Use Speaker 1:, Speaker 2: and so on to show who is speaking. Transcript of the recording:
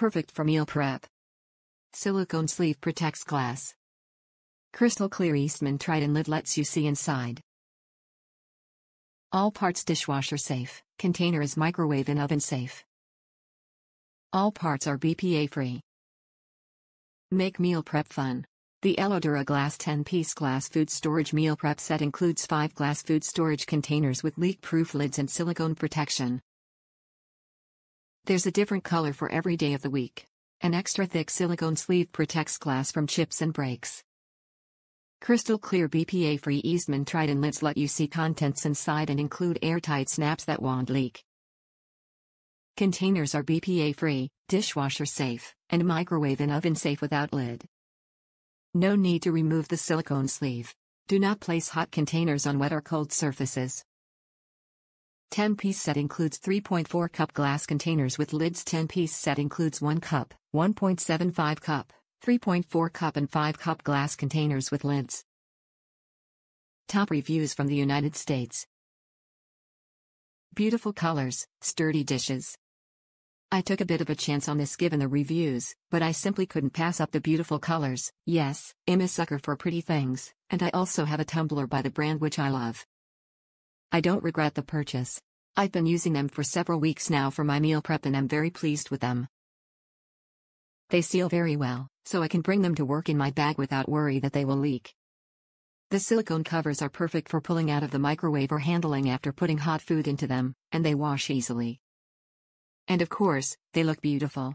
Speaker 1: Perfect for meal prep. Silicone sleeve protects glass. Crystal clear Eastman Tritan lid lets you see inside. All parts dishwasher safe. Container is microwave and oven safe. All parts are BPA-free. Make meal prep fun. The Ello DuraGlass 10-piece glass food storage meal prep set includes 5 glass food storage containers with leak-proof lids and silicone protection. There's a different color for every day of the week. An extra thick silicone sleeve protects glass from chips and breaks. Crystal clear BPA-free Eastman Tritan lids let you see contents inside and include airtight snaps that won't leak. Containers are BPA-free, dishwasher safe, and microwave and oven safe without lid. No need to remove the silicone sleeve. Do not place hot containers on wet or cold surfaces. 10-piece set includes 3.4 cup glass containers with lids. 10-piece set includes 1 cup, 1.75 cup, 3.4 cup and 5 cup glass containers with lids. Top reviews from the United States. Beautiful colors, sturdy dishes. I took a bit of a chance on this given the reviews, but I simply couldn't pass up the beautiful colors. Yes, I'm a sucker for pretty things, and I also have a tumbler by the brand which I love. I don't regret the purchase. I've been using them for several weeks now for my meal prep and I'm very pleased with them. They seal very well, so I can bring them to work in my bag without worry that they will leak. The silicone covers are perfect for pulling out of the microwave or handling after putting hot food into them, and they wash easily. And of course, they look beautiful.